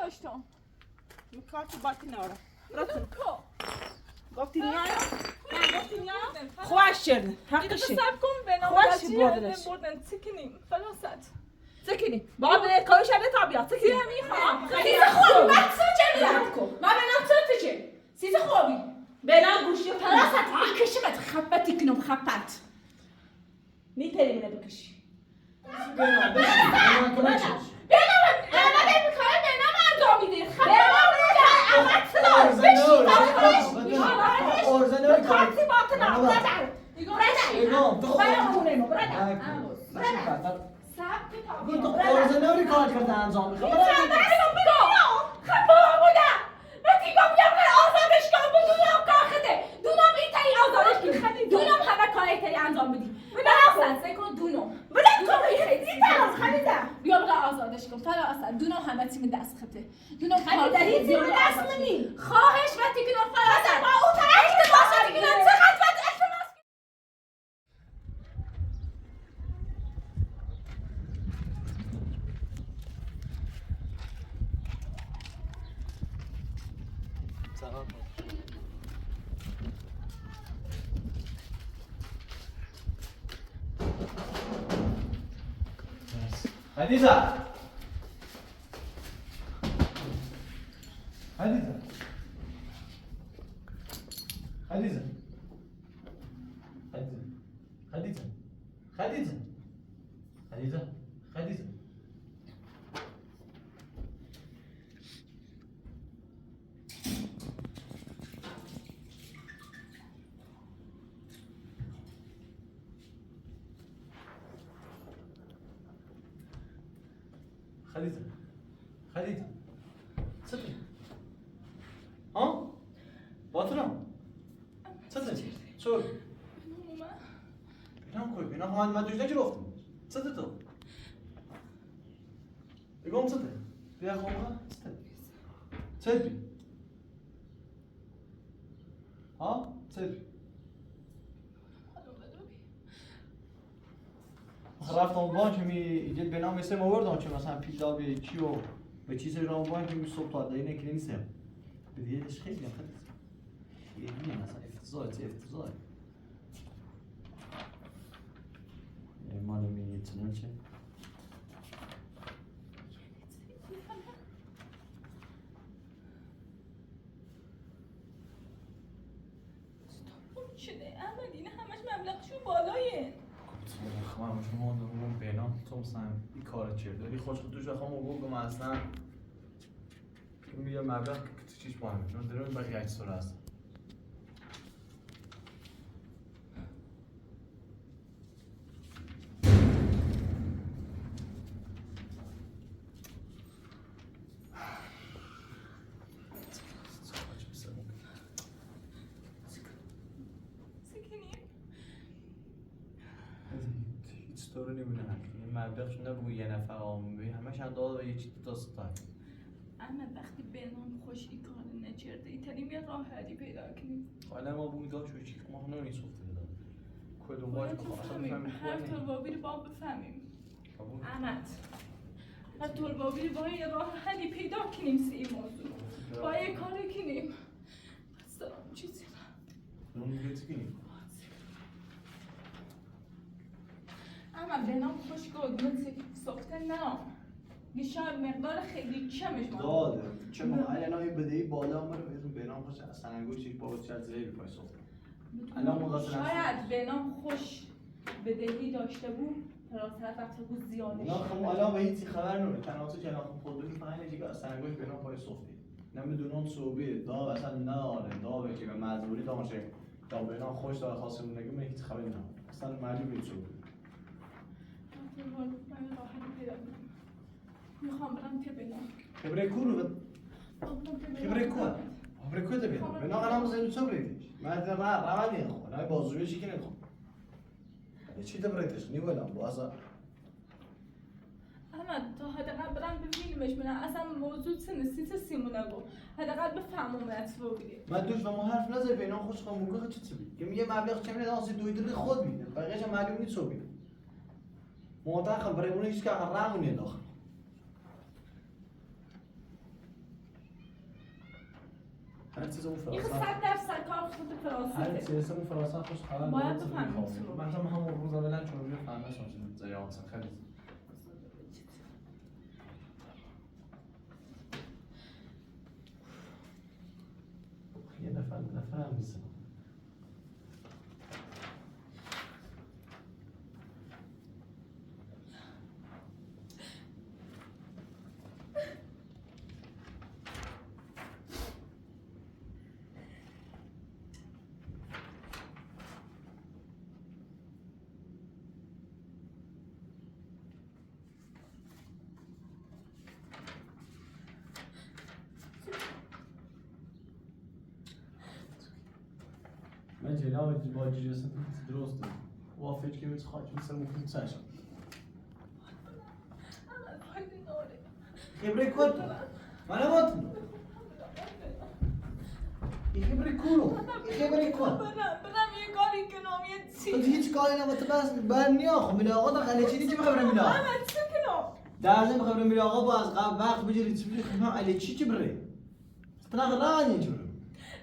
داشتم میکارتی باتی نارا رفتم کو گفتی نیا گفتی نیا خوش شدن حقشه سب کن به نام خوش بچی بردنش. بردن تکنیم خلاصت سکنی بابا کاوش شده تابیا سکنی میخوام سیز خوبی من تو چه میاد کو ما بنام تو چه سیز خوبی بنام گوشی خلاصت کشمت خپتی کنم خپت میپری منو بکشی بنام بنام کنه چش بنام انا میخوام بنام انجام میدی بنام اما بشی ارزنه کار کارتی باطن برادر بنام تو برادر برادر تو ارزنه کار کرده انجام میخوام دونم همه تیم دست خطه دونم خریداری تیم دست منی خواهش وقتی که نفر با او طرف واسه دیگه چقدر وقت التماس سلام حدیثه حدیثه حدیثه حدیثه حدیثه حدیثه حدیثه خديجة خديجة صدقي ها باطلة صدقي شو بنام كوي بنام ما دوش نجي رفتم صدق تو يقوم صدق بيا خوها صدق ها صدق رفتم بانک می ایجاد به نام اسم آوردم چون مثلا پیدا به چی و به چیز رام بانک می صبح تا دینه که نیستم به دیگهش خیلی خیلی خیلی مثلا افتضاح مال می چنین چه شده احمد این همش مبلغشون بالایه خواهم شما دارم بینام تو مثلا این کار چیه داری خوش دوش بخوام و بگم اصلا میگم مبلغ که تو چیش باید میکنم دارم بقیه اجسار هست تو رو نمیدونم این مبلغشون نبگو یه نفر آموزی همش انداز و یه چیز داستان احمد وقتی به نام خوش این کار نچرده ایتالیم یه راه حلی پیدا کنیم حالا ما بوی داشت و چی که ما نونی صفته دادم کدوم باش که اصلا بفهمیم هر طلبابی رو با بفهمیم احمد هر طلبابی رو با یه راه حلی پیدا کنیم سی این موضوع با یه کاری کنیم بس دارم چیزی نون بیتی کنیم اما به نام خوش گردون ساخته نه نشان مقدار خیلی کمش داده چه ما الان بدهی بالا ما رو بهتون به نام خوش اصلا انگوشش با چه زیر پای سفره الان مقاصد شاید به نام خوش بدهی داشته بود فراتر وقت بود زیادش نه خب الان به هیچی خبر نمیره تناسو که الان خود بگی فقط اینه که اصلا انگوش به نام پای سفره نمیدونم صوبه دا اصلا نه دا به که به مجبوری دا باشه دا به نام خوش دا خاصه نگه من هیچ خبری نه اصلا مجبوری صوبه میخوام برم که بگم خبره کورو خبره کور خبره کور ده بیام به نام الان زنی چه بریدیش من ده روانی خو نه بازوی چی کنه خو چی ده بریدیش نیولم بازا احمد تا حداقل برم ببینیمش من اصلا موضوع سنسیت سیمونه گو حداقل بفهمم اتفاق بگیریم من دوش و ما حرف نزد به نام خوش خو موقع چی چی که میگه مبلغ چه میده دانسی دویدری خود میده بقیه‌اش معلوم نیست چه میده معتقد برای اون هیچ که راه نمیده داخل چیزمون این فرانسه 100% کار خود هر فرانسه چیزی اسممون فرانسه خوش خبر باید داره بفهمیم میخوام چی رو. مثلا همون روزا بلند چون روی فهمه شون زای آنسان خیلی یه نفر هم میزنم من جناب با جلسه درسته و فکر که میت خاک مثل ممکن تاش خبره کد من مات خبره کولو خبره کد برم یه کاری کنم یه تو چی هیچ کاری نمی‌کنی بس بنی آخه ملاقات خاله چی دیگه خبره میلا احمد چی کنم در ضمن خبره ملاقات با از قبل وقت بجری چی بجری خدمت علی چی بره استناخ رانی چی بره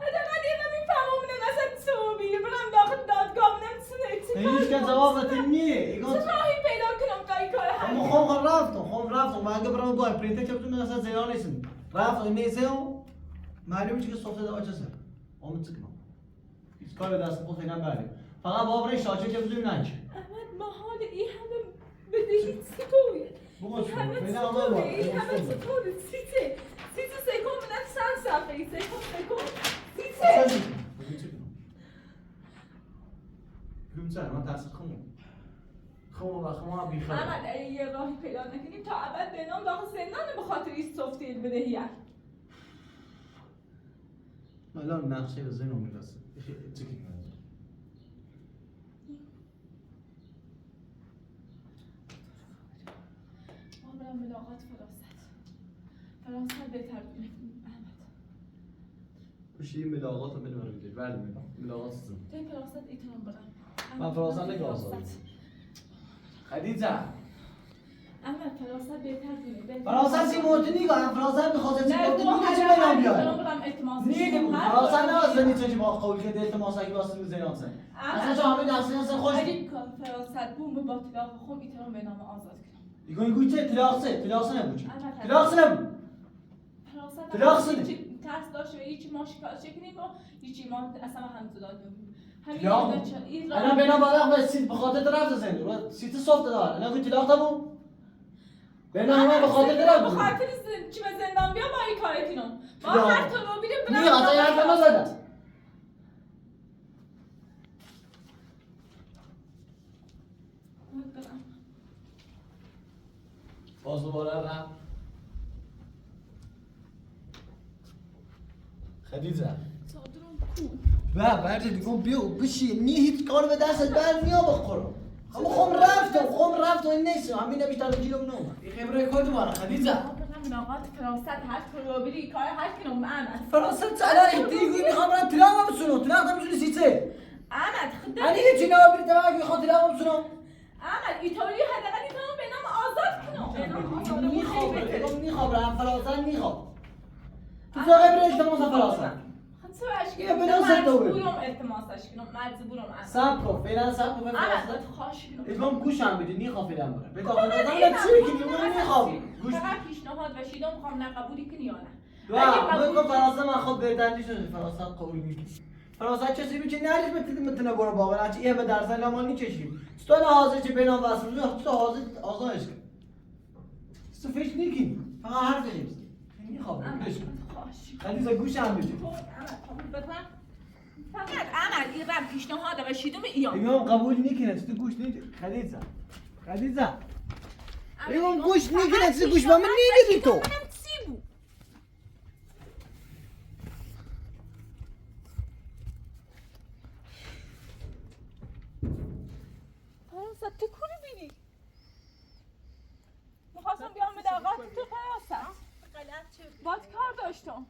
حداقل یه نمیفهمم نه مثلا صوبی برم داخل دادگاه نمیتونه هیچ که جواب نده نیه چه راهی پیدا کنم کاری کار اما خم رفتم و اگه برام با پرینتر که بتونم مثلا زیرا نیستم رفتم نیستم معلومه که صفحه داد چه سر آمد چکنم هیچ کار دست خود خیلی بله فقط بابر شاشه که بتونیم ننچه احمد محال این همه بدهی چطوری بگو چی همه بگو چطوری این همه چطوری سیته سکون من چند صفحه سکون سیته من تحصیل خمو و خمو هم بیخبر احمد اگه یه راهی پیدا نکنیم تا ابد به نام داخل زندان به خاطر این سوفتیر بدهیت الان نقشه به ذهنم میرسه چی که ما برم ملاقات فراست بهتر بود احمد بشی ملاقات رو بنوار میگه بعد ملاقات سن توی فراست ایتونم برم من فراست نگاه خدیجه احمد فراست بهتر کنی فراست سی موتی نگاه فراست میخواد چی کنه دیگه چی بینام بیاد نیگه فراست نه زنی چه با قول که التماس اگه واسه زینان سن اصلا چه همه دستان سن خوش اگه فراست بوم با طلاق خم ایتونم به نام آزاد کنم دیگه گویته طلاق نبود طلاق نبود طلاق سنه ترس داشته و هیچی ما شکایت کنیم و هیچی ما اصلا هم زداد همین الان بنا بالا به سیت بخاطر طرف زنده رو سیت صفت دار الان گویی طلاق تموم بنا همه بخاطر طرف بخاطر چی به زندان بیا با این کار کنم ما هر تو رو بیریم برم نه اصلا حرف نزد باز دوباره رفت خدیجه صادرم کو و برد دیگه بیو بشی نی هیچ کار به دست بر نیا بخورم اما خم رفتم این نیست همین بیشتر گیرم نو این خبره کد مارا خدیجه ملاقات فراست هر تو رو بیری کار هر کنم احمد فرانسه چلا دیگه میخوام برم طلاق بسونم طلاق نمیتونی سیته احمد خدا من دیگه جناب بری طلاق میخوام طلاق بسونم احمد ایتالیا حداقل ایتالیا به نام آزاد کنم به نام آزاد میخوام برم فرانسه میخوام تو زاغه برش تماس فرانسه یه بنا ستوه مجبورم التماسش کنم مجبورم سب کن فعلا سب کن احمد خواهش کنم اتمام گوشم بدی نیخوام فعلا برم به داخل دادم چی کنی من میخوام گوش فقط پیشنهاد و شیدم میخوام نه قبولی کنی یا نه بگو فرانسه من خود بهتر شده فرانسه قبول میکنی فرانسه چیزی میگه نریش میتونه برو باور اچ یه به درس لمانی چشیم تو نه حاضر چه بینام واسه تو حاضر آزادش کن تو فکر نکنی فقط حرف نیست میخوام بهش خدیجه گوشم بدی فقط عمل این رم پیشنهاد و شیدم ایام ایام قبول نکنه تو گوش نمیدی خدیجه ایام گوش نکنه تو گوش با من نمیدی تو فرانسه تو کنی بینی میخواستم بیام به دقیقات تو فرانسه باید کار داشتم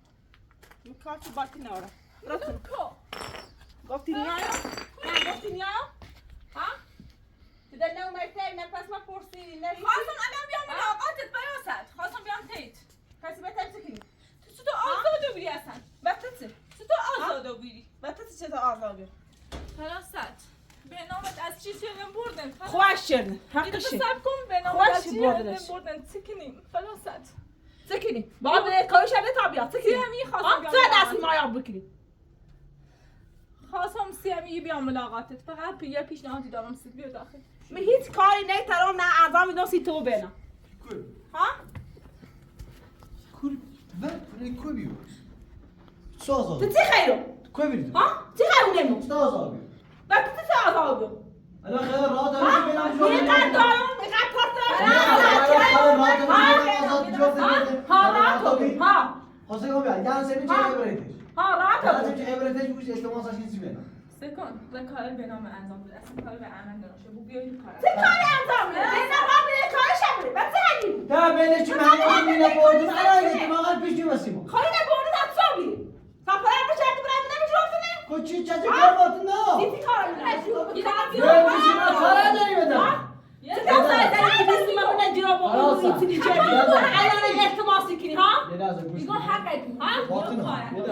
کار تو باید ناره رفتم کو گفتی نیایم؟ نه گفتی نیایم؟ ها؟ تو در نومرته نه پس ما پرسی نه خواستم الان بیام به دقیقاتت فرانسه خواستم بیام تیت کسی بهتر چه کنی؟ تو آزاده بودی اصلا بهتر چه؟ تو آزادی فراست به نامت از چی شدن بردن خوش شدن اینو حقشه سب کن به نامت خوش از چی بردنش. شدن بردن تکنیم فراست سکنی با به کارش شده تابیات سکنی سیامی خواستم تو دست مایاب بکنی خواستم سیامی بیام ملاقاتت فقط یه پیشنهادی دارم سید بیا داخل من هیچ کاری نمیتونم نه اعضا میدونم سی تو بینم کوی ها؟ کوی کوی بیو چه تو آزادی چی خیرو؟ کوی بیو ها؟ چی خیرو نمو؟ چه آزادی و تو چی آزاد بیو؟ الان خیلی راه داری ها؟ ببینم جوری میقدر دارم میقدر پارت دارم ها خواسته کنم بیاد یعنی سمی چه عبرتش ها راحت یعنی چه عبرتش گوش احتمال ساشی چیزی بینم سکن و کار به نام انجام بده اصلا کار به عمل نمیشه بو بیایید کار چه کاری انجام میده؟ نه ما به کارش میره و چه هنی؟ در بینش چه مهمان مینا بردون الان اتفاقا پیش میوسیم خواهی نبورد از تو میری سفره بشه تو برای نمیشه افتنه؟ کوچی چه کار باتون نه دیتی کار میره یه میشیم کار نداری بدم چه کار داری که ما بنا جرا با میتونی چه الان التماس کنی ها؟ یه لحظه گوش میگم حقت ها؟ باتون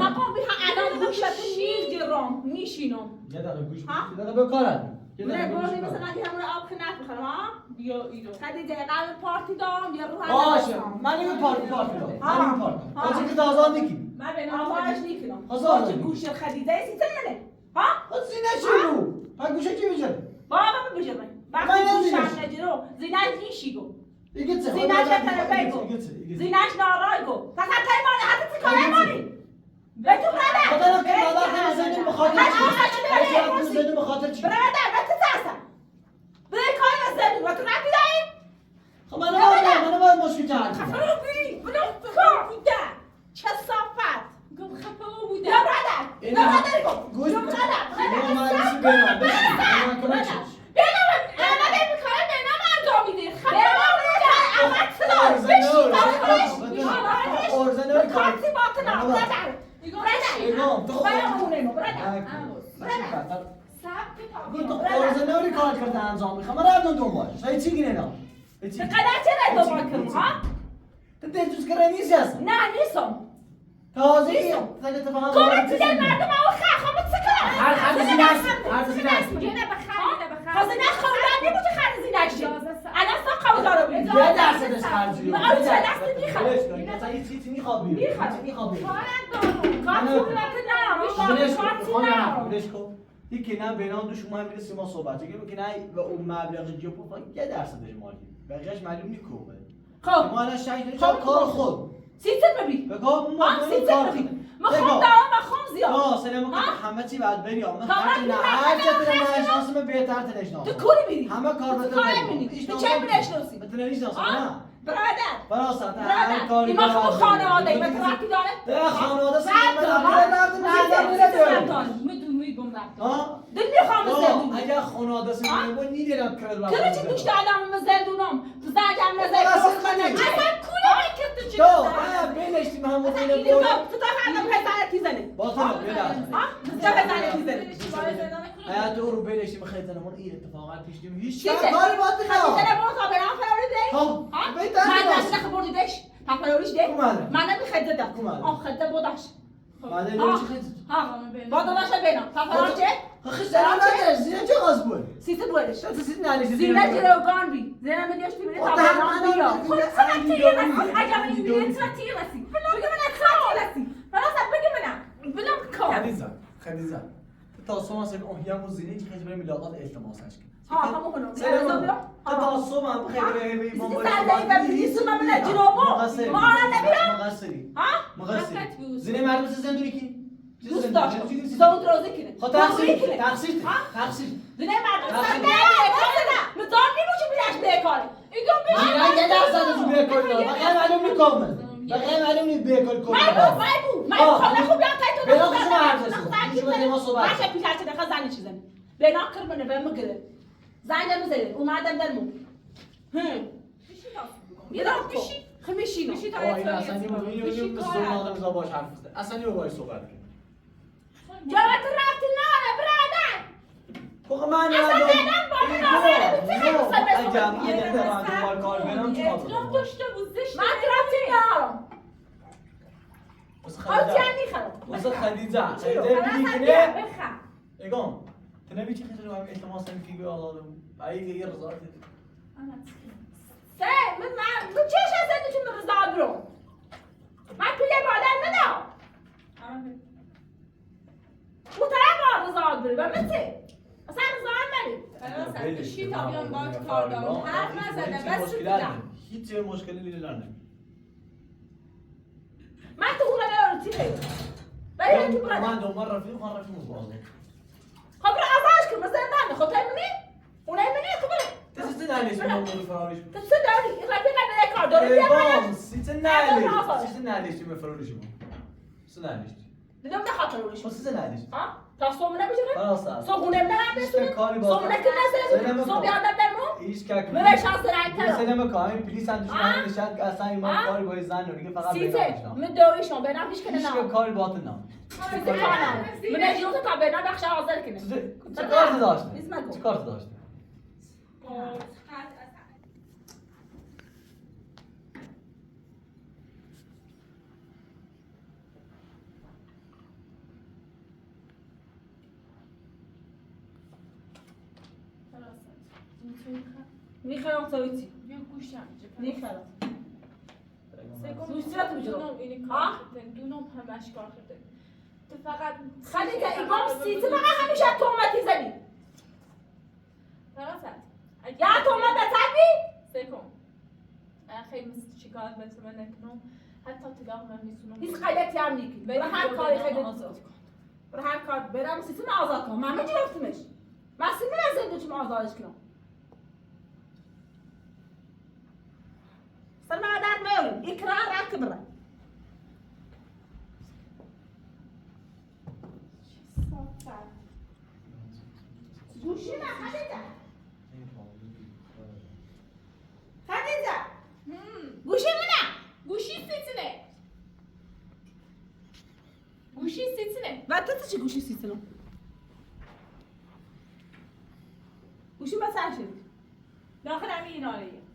نقام بی الان گوشت نیز جرام میشینم یه دقیقه گوش ها؟ یه دقیقه بکارد نه بردی مثلا اگه همون آب کنه میخوام ها؟ بیا ایرو خدیجه قبل پارتی دارم یا رو باشه من این پارتی دارم من این پارتی خواهد که آزاد نکی من به نام آواش نیکنم آزاد باشه نکی. گوشت خدیجه سی منه ها؟ خود زینه چی رو؟ ها گوشه کی بجره؟ بابا بجرم من وقتی نمی‌دونم. گوشت نجرو زینش نیشی گو دیگه چه؟ زینش بگو زینش نارای گو فقط تای مانی حتی چی کاره مانی به تو خدا برده رو که مادر زنی بخاطر چی؟ زنی بخاطر چی؟ برده به تو ترسم به کار بزنی و تو رفتی دایی خب منو باید مشکل کرد خفرو بری بلو کار بوده چه صافت گم خفه بوده یا برادر یا برادر گو گوش یا برادر ما مریضی بینام بشین من کنم چش بینام انا نمیخوام بینام انجام میدی بینام اول سلام بشی ارزنه رو کار کارتی باتنا برادر ایگام تو ارزنه رو کار کرده انجام میخوام من رفتم دنبالش های چی گیره نام چقدر چرا دنبال کنم ها تو دلجوز کرده نیستی هستم نه نیستم تازه تا اتفاقا کمک دیگه مردم او خواهم چه کنم هر زینه است هر زینه است میگه نه بخیر خازنه خواهدن نمیشه خرزی نشی الان سا قوی داره بید یه درصدش خرجی ما اون چه دستی میخواد مثلا یه چیزی میخواد بیرون میخواد بیرون کار صورت نه بلش کن یکی نه بینام دوش اومد میرسیم ما صحبت که نه و اون مبلغ جیوپو فقط یه درصدش مالی بقیه‌اش معلوم نیست کوبه خب ما الان شاید داریم کار خود سیستم ببین به کار ما سیستم ببین مخوام دارم مخوام زیاد سلام همه چی بعد بریم کار نه هر جا تو نشناسم بهتر تنشناسم تو کولی میری همه کار تو بده کار میبینی تو چه میرشناسی بتونه نشناسم نه برادر براست هر برادر کاری این مخوام خانواده ای مثل وقتی داره ده خانواده سه میگم ها دل میخوام زندون اگر خانواده سه با نیدم کرد چرا چی گوشت آدم زندونم تو زنجم نزد اصلا کولی میکرد تو چی تو بینشتیم هم تو تا فردا پسر تیزنه باطنه بیاد ها تو پسر تیزنه حیات او رو بینشتیم خیلی زنمون این اتفاقا پیش نیم هیچ چیزه؟ کاری باطنه خدیجه نبرو تا برام فراری دی ها ها بیتر من دست خبردیدش تا فراریش دی اومده. من نمیخواد دادم اومده. آه خده بودش بعد این چی خیلی ها با داداش بینم تا فراریش خیلی زنم نداره زیرا چه غاز بود سیسه بودش تو سیز نالیش زیرا جلوگان بی زیرا میلیش تی بری تا برام بیا خود فقط تیره نسی اگه من این بیلیت را تیره نسی بگه من اکرا تیره نسی فراس بگه منم بلم کام خدیزه تا صبح مثلا اون همون زینی که خیلی برای ملاقات التماسش کرد ها همون کنم سلام تا صبح هم خیلی به سیسه سرده و بیلیسو من من جلوبو ما را نمیرم مقصری ها مقصری زینه مردم زندونی کی دوست داشتم زود روزی کنه خب تقصیر زنه مردم سنده مدام نمیشه بیاش بیکاره ایگم من یه درصد از بیکاری دارم بقیه معلوم نیکامل بقیه معلوم نیست بیکاری کنم من خونه خوب بیان تایتو بنا خشم حرف رسید شما دیما صحبت باشه پیکارچه دقیقا زنی چیزن بنا کرمونه به مگره زنی نمیزنه اومدم درمو یه دارم بشی خمیشی میشی تا این اصلا این باش حرف زد اصلا یه باش صحبت کرد جواب رفتی نه برادر خب من اصلا بدن با من اگر کار برم چی اطلاف داشته بود زشت من رفتی نارم آتی هم میخرم خدیجه بخم نگاه تنبی چی خیلی رو هم احتمال سن کی گویا آزادم ای یه رضا سه من چش از چون رضا برو من پول مادر ندم محترم رضا برو و من چه اصلا رضا هم نری شی تا بیان باید کار دارم حرف نزده بس هیچ مشکلی لیلی نمی من تو خونه نرو چی ولی تو برای من دنبال رفیق خواهم رفیق مزبازم خب برای آزادش کن مثلا من خب تایمونی اونای منی خب برای تسیت نلیش من مورد فراریش تو چه داری این رفیق نمیده کار داری بیا باید سیت نلیش من فراریش من سیت نلیش دیدم نه خاطر روش خب سیت نلیش تا صومونه بشه خلاص صومونه نمیده صومونه که نسه صوم یادم درمو ایش که ببین شانس رنگ سلام کامی پلیس هم دوشمن نشد که اصلا ایمان کاری با زن رو دیگه فقط سیته من دویشون بنام هیچ کنه هیچ نه کاری باطن نم سیته کانم من اجیو تا بنام بخش حاضر کنه چه کار داشته اسم چه کار داشته میخوام توییتی بیا گوشم میخوام دونم همش کار کرده تو فقط خالی که ایگام سیتی فقط همیشه تومتی زنی فقط یا تومت بتنی سکم خیلی مثل شکایت مثل من نکنم حتی تلاق من میتونم هیچ غلطی هم نیکی برای هر کاری خیلی برای هر کار برم سیتی من آزاد کنم من میگرفتمش من سیتی نزده چون آزادش کنم سر ما درد میاریم اکرار رک بره گوشی نه خدیجه خدیجه گوشی منه گوشی سیتینه گوشی سیتینه و تو چی گوشی سیتینو گوشی با سر شد داخل همین ایناریه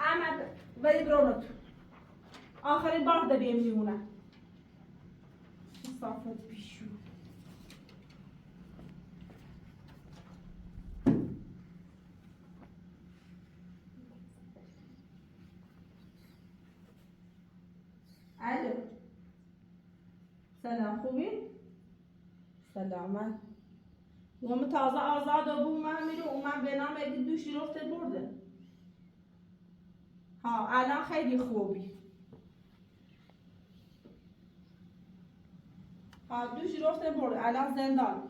احمد ولی برونت آخرین بار ده بیم میمونه صافت بیشو الو سلام خوبی؟ سلامت وام تازه آزاد بود من میره اومد به نام اگه دوشی رفته برده ها الان خیلی خوبی ها دوشی رفته برده الان زندان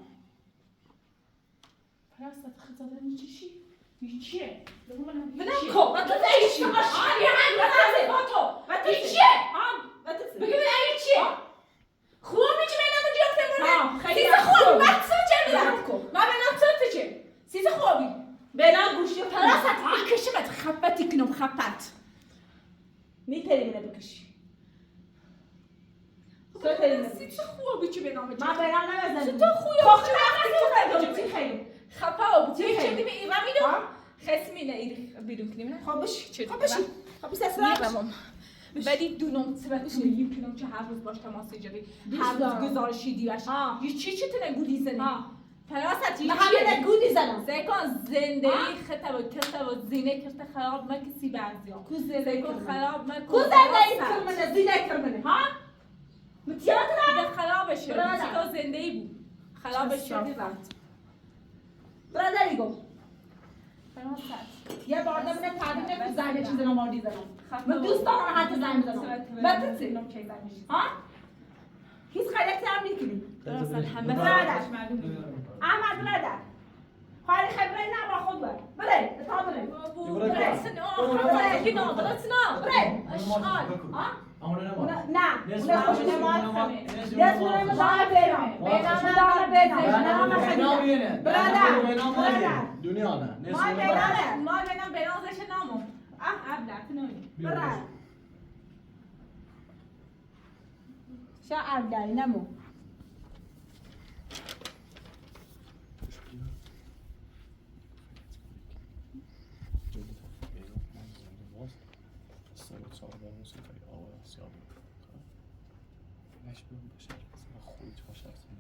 پرستت خزادن چیشی؟ چیه؟ بدم کو و تو ایشی آنی هم و تو چیه؟ بگو من چیه؟ خوبی چی منم گرفته برده؟ سیز خوبی من تو چه میدم؟ من بنام تو چه؟ سیز خوبی بنام گوشی پرستت کشمت خبتی کنم خبت میتری منه بکشی سیت خوبی چی به نام من برام نمیزنم تو خوبی تو خیلی خفا بود چه کردی به ایران میدم خسمینه بیرون کنیم خب بشی خب بشی خب بس اسرار ولی دونم سبت میکنم که هر روز باش تماس ایجابی هر روز گزارشی دیوش یه چی تونه گودی زنی پراست من همه گودی زنم زکان زندگی خطا و کتا و زینه کرده خراب من کسی بعضیا کو زندگی خراب من کو زندگی کرمنه زینه کرمنه ها متیات نه خرابش شد تو زندگی بود خرابش شد برادری گو پراست یه بار دمونه تعدیم نکن زنگ چیز نماردی زنم من دوست دارم حتی زنگ بزنم و تو چی؟ ها؟ هیچ غلطی هم نیکنی پراست همه برادر مردم احمد برادر خواهی خبره نه با خود بر بره اتحاد بره بره اشغال نه اونه خوش نماز دست اونه مدام بینام برادر دنیا نه ما بینام بینازش نامو ابلت نوی برادر شا عبدالله نمو مجبور باشه مثلا خودت باشه اصلا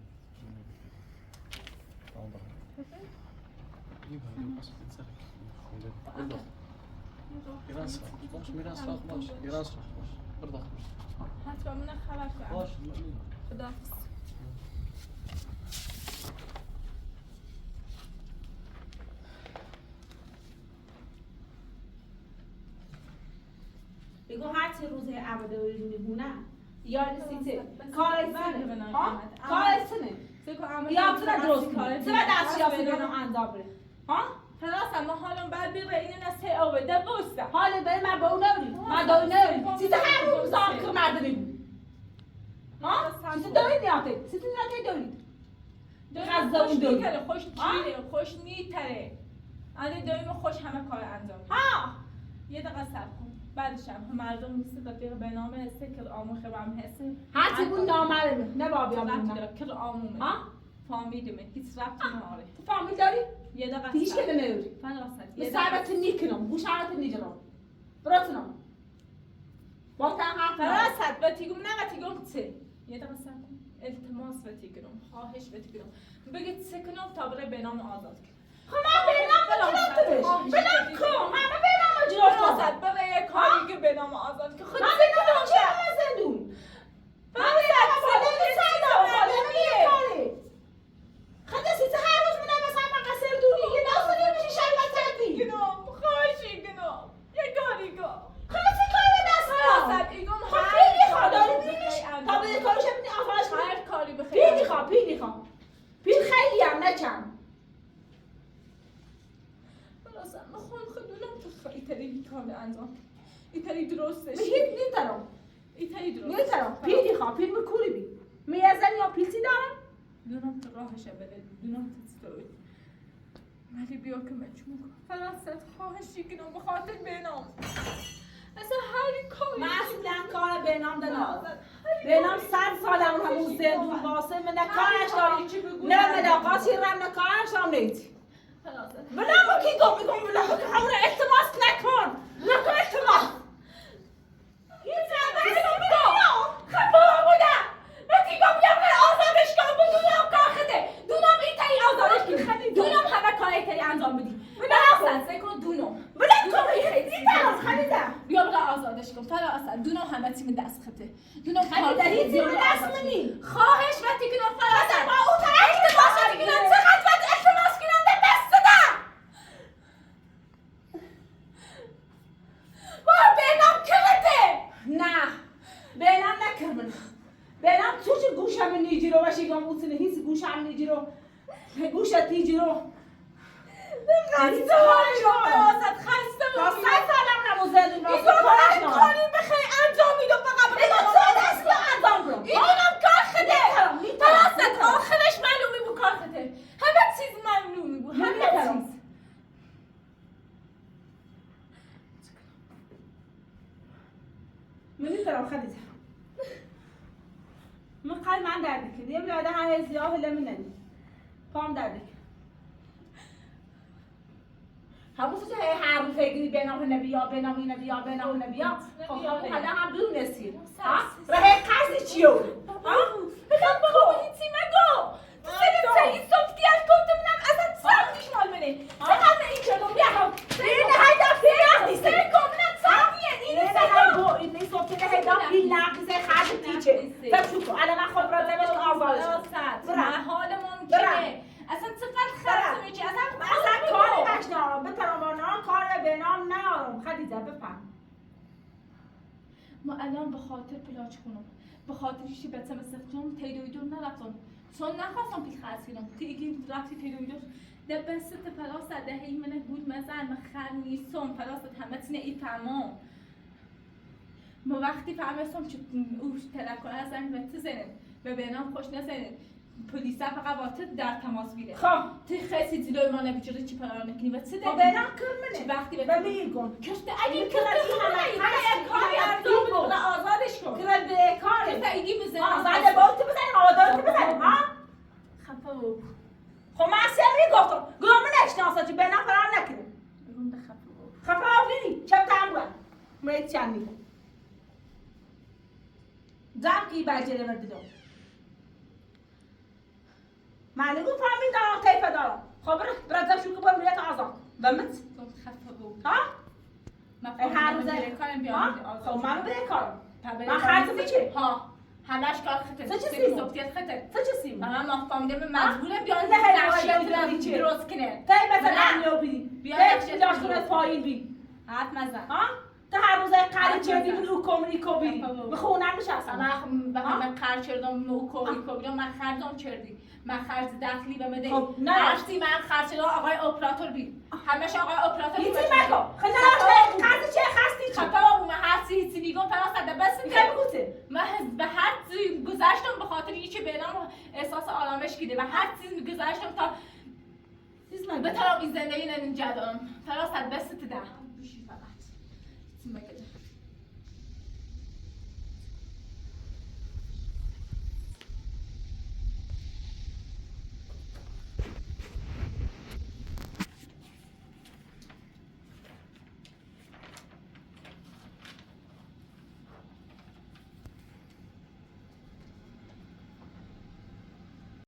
حتما من خبر کنم خداحافظ بگو هر چه روزه عباده و میگونم یاد سیته کار سنه ها کار سنه یا تو درست کنه تو دست یافته کنم انجام بره ها خلاص ما حالم بعد بیره اینو نسه آوده بوسته حالا بره من با اون نوریم من دایی نوریم سیته هر روز زاکر مرده بگو ها سیته دایی نیاته سیته نیاته دایی غذا اون دایی خوش میتره آنه داییم خوش همه کار انجام ها یه دقیقه صبر کن بعدش هم مردم نیست رفیق به نام هسته کل آمو خبرم هسته هرچی بون نامره نه بابی رفتی دار کل آمومه فامیدمه هیچ رفتی نهاره تو فامیل داری؟ یه دقیقه هیچ که نمیوری فراست سربت نیکنم گوشارت نیجرم براتونم با تن حرف فراست و تیگم نه و تیگم چه یه دقیقه صبر کن التماس و تیگم خواهش و تیگم بگید سکنم تا بره به نام آزاد کن خب من به نام جلوترش بلند کن من به نام جلوترش برای یه کاری که به نام آزاد که من به نام چه همه زندون من به نام فادر نیستم فادر میه خدا سیته هر روز میدم مثلا من قصر دونی یه داستانی میشه شربت تردی گنام خواهشی گنام یه کاری کن خدا چه کاری به دست فراست ایگم خب پیدی خواه داری بیش تا به کارش بینی آفاش هر کاری بخیر پیدی خواه پید خیلی هم نکم ایتری کار انجام ایتری درستش هیچ نیترم ایتری درست نیترم پیدی خواه پید مکولی بی میازن یا پیلتی دارم دونم تو راهشه بده دونم تو چطوری ولی بیا که مجموع کن فراست خواهشی کنم بخاطر بینام اصلا هر کاری من اصلا کار بینام دارم بینام 100 سال همون زندون واسه من کارش داری نه من قاسی رم کارش هم نیتی بلا کی گم میگم بلا همون التماس نکن نکن التماس این زنده میگم خفا بودم وقتی گم میگم آزادش کن بدونم کار خده دونم این تایی آزادش کن دونم همه کاری تایی انجام بدی بلا سکن دونم بلا کن این طرف خریده بیا بلا آزادش کن فلا اصلا دونم همه تیم دست خطه دونم خریده هیچ تیم دست منی خواهش وقتی کنم فلا اصلا با اون طرف التماس کنم چقدر وقت التماس کنم ده دست ده بینام کرده نه بینام نکرمن بینام تو چه گوشم نیجیرو باشی گم اوتنه هیچ گوشم نیجیرو گوشت نیجیرو خسته خسته تا 100 سالم نموزدون واسه کارش کاری بخیر انجام میدم فقط بگم تو دست انجام برم اینم کار خده فراست آخرش معلومی بود کار خده همه چیز معلومی بود همه چیز منی ترام خدیجه من قلب من درد کرد یه بلاده همه زیاه لمننی پام درد کرد همون تو هر روز فکری بنام نبیا بنام نبیا بنام نبیا خب حالا هم دور نسیر ها راه قرض چیو ها بگم بابا هیچی مگو تو سنت این صفتی از کنتم نم اصلا سرمونیش مال منه چقدر این کردم بیا هم اینه هیدا پیرا سر کاملا سرمیه این صفتی ده هیدا پیل نقیزه خرد تیچه بشوکو الان من خود را زمش آزادش من حال ممکنه اصلا چقدر خرد میچی اصلا کاری بش نارم بترام کار به نام نیارم خدیجه بفهم ما الان به خاطر پلاچ کنم به خاطر ایشی بچه مسفتم تیدویدون نرفتم چون نخواستم پیل خرس کنم تیگی رفتی تیدویدون ده بست پلاست ده هی منه بود مزن من خر نیستم پلاست همه تینه ای تمام ما وقتی فهمستم که او تلکل هستن و تزنه به بینام خوش نزنه پلیسا فقط واسه در تماس میره خب تو خیلی جلوی ما نمیجوری چی پلان نکنی و چه خب بینام کرمنه وقتی به میگم کشته اگه کاری انجام بده و آزادش کن کرد به کار کشته ایگی بزنه آزاده با تو بزنیم آزاده بزنیم ها خفه بود خب من سری گفتم گم نشناسه چی بینام فرار نکنیم بگم ده خفه بود خفه آبینی چپ تام بود مرد چند میگم زنقی بجره وردیدم معنی گو فهمی دارم تیپه دارم خبر برزم شو که برم لیت آزاد بمت خفه بود ها من هر روزه کارم ها بیام خب منو بده کارم من خرج چه ها همش کار خطه چه چیزی؟ سوختیت خطه تو چه سیم من فهمیدم مجبورم بیان نه، نه، نقشیت چه؟ درست کنه تی مثلا نمیو بی بیا تی نقشیت لاش درست. کنه پایین بی حرف نزن ها تو هر روزه قری حرف چه نزن. بی رو کومونیکو بی به خونم نشستم من به همه خرج کردم او کوبی من خرجم کردی من خرج دخلی به مده خب، نه. هرچی من خرج کردم آقای اپراتور بی همش آقای اپراتور هیچی بی مکو خدا قرض چه خستی چه خطا بود من هر چیزی میگم پس صد بس میگم گوته من به هر چیزی گذشتم به خاطر اینکه بینم احساس آرامش گیره و هر چیزی گذشتم تا چیز من بتونم این زندگی اینجا دارم پس صد بس ده بشی فقط